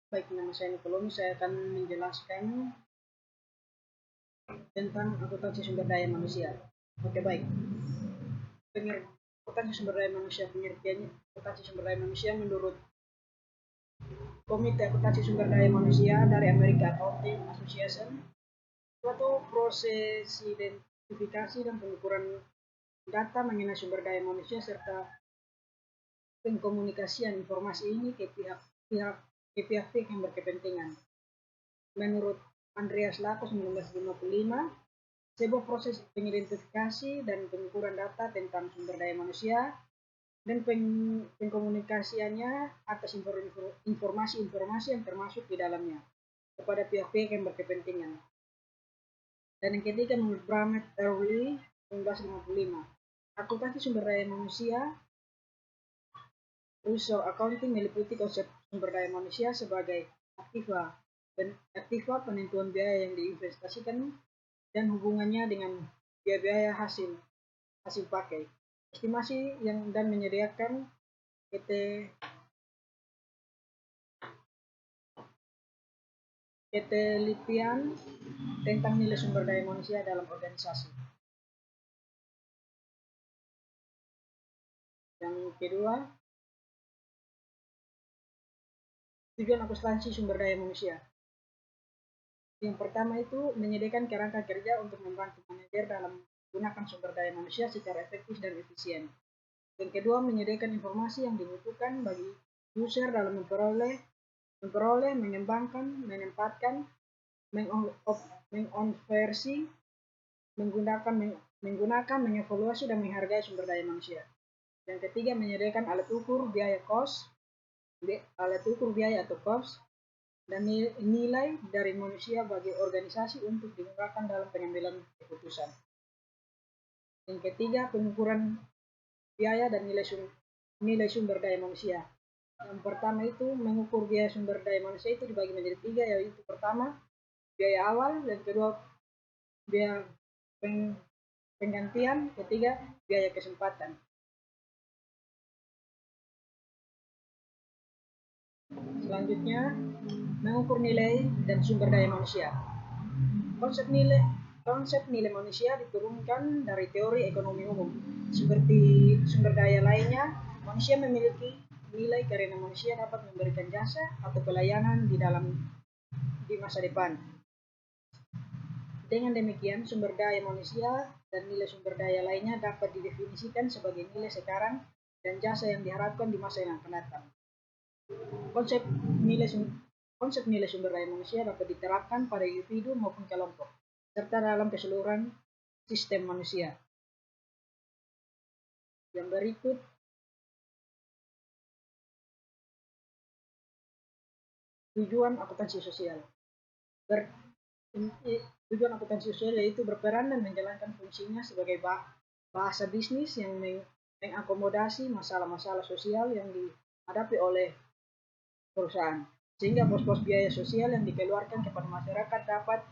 Baik, nama saya Nikolomi. Saya akan menjelaskan tentang akuntansi sumber daya manusia. Oke, baik. Akuntansi sumber daya manusia, pengertiannya akuntansi sumber daya manusia menurut Komite Akuntansi Sumber Daya Manusia dari American Accounting Association, suatu proses identifikasi dan pengukuran data mengenai sumber daya manusia serta pengkomunikasian informasi ini ke pihak-pihak yang berkepentingan. Menurut Andreas Lakos 1955, sebuah proses pengidentifikasi dan pengukuran data tentang sumber daya manusia dan pengkomunikasiannya atas informasi-informasi yang termasuk di dalamnya kepada pihak-pihak yang berkepentingan. Dan yang ketiga, menurut Bramet Early 1955, akuntansi sumber daya manusia unsur accounting meliputi konsep sumber daya manusia sebagai aktiva penentuan biaya yang diinvestasikan dan hubungannya dengan biaya hasil pakai, estimasi dan menyediakan ketelitian tentang nilai sumber daya manusia dalam organisasi. Yang kedua, tujuan akuntansi sumber daya manusia. Yang pertama itu menyediakan kerangka kerja untuk membantu manajer dalam menggunakan sumber daya manusia secara efektif dan efisien. Yang kedua, menyediakan informasi yang dibutuhkan bagi user dalam memperoleh, mengembangkan, menempatkan, mengonversi, menggunakan, mengevaluasi dan menghargai sumber daya manusia. Yang ketiga, menyediakan alat ukur biaya atau cost dan nilai dari manusia bagi organisasi untuk digunakan dalam pengambilan keputusan. Yang ketiga, pengukuran biaya dan nilai sumber daya manusia. Yang pertama itu mengukur biaya sumber daya manusia itu dibagi menjadi 3, yaitu pertama biaya awal, yang kedua biaya penggantian, ketiga biaya kesempatan. Selanjutnya, mengukur nilai dan sumber daya manusia. Konsep nilai manusia diturunkan dari teori ekonomi umum. Seperti sumber daya lainnya, manusia memiliki nilai karena manusia dapat memberikan jasa atau pelayanan di masa depan. Dengan demikian, sumber daya manusia dan nilai sumber daya lainnya dapat didefinisikan sebagai nilai sekarang dan jasa yang diharapkan di masa yang akan datang. Konsep nilai sumber daya manusia dapat diterapkan pada individu maupun kelompok, serta dalam keseluruhan sistem manusia. Yang berikut tujuan akuntansi sosial. Tujuan akuntansi sosial yaitu berperan dan menjalankan fungsinya sebagai bahasa bisnis yang mengakomodasi masalah-masalah sosial yang dihadapi oleh perusahaan, sehingga pos-pos biaya sosial yang dikeluarkan kepada masyarakat dapat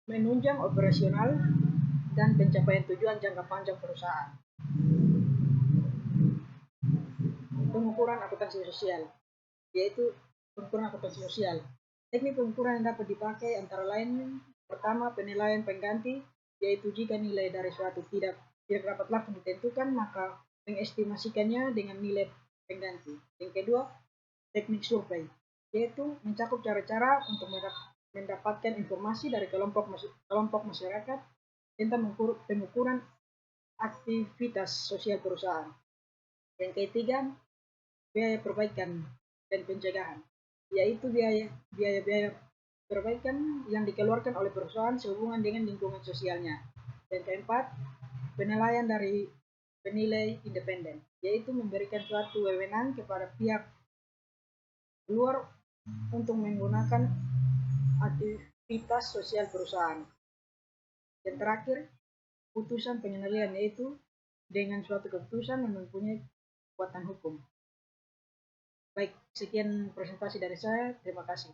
menunjang operasional dan pencapaian tujuan jangka panjang perusahaan. Pengukuran akuntansi sosial, yaitu pengukuran akuntansi sosial. Teknik pengukuran yang dapat dipakai antara lain, pertama penilaian pengganti, yaitu jika nilai dari suatu tidak dapat langsung ditentukan, maka mengestimasikannya dengan nilai pengganti. Yang kedua, teknik survei, yaitu mencakup cara-cara untuk mendapatkan informasi dari kelompok masyarakat tentang pengukuran aktivitas sosial perusahaan. Yang ketiga, biaya perbaikan dan pencegahan, yaitu biaya perbaikan yang dikeluarkan oleh perusahaan sehubungan dengan lingkungan sosialnya. Dan keempat, penilaian dari penilai independen, yaitu memberikan suatu wewenang kepada pihak luar untuk menggunakan aktivitas sosial perusahaan. Yang terakhir, putusan penilaian, yaitu dengan suatu keputusan yang mempunyai kekuatan hukum. Baik, sekian presentasi dari saya. Terima kasih.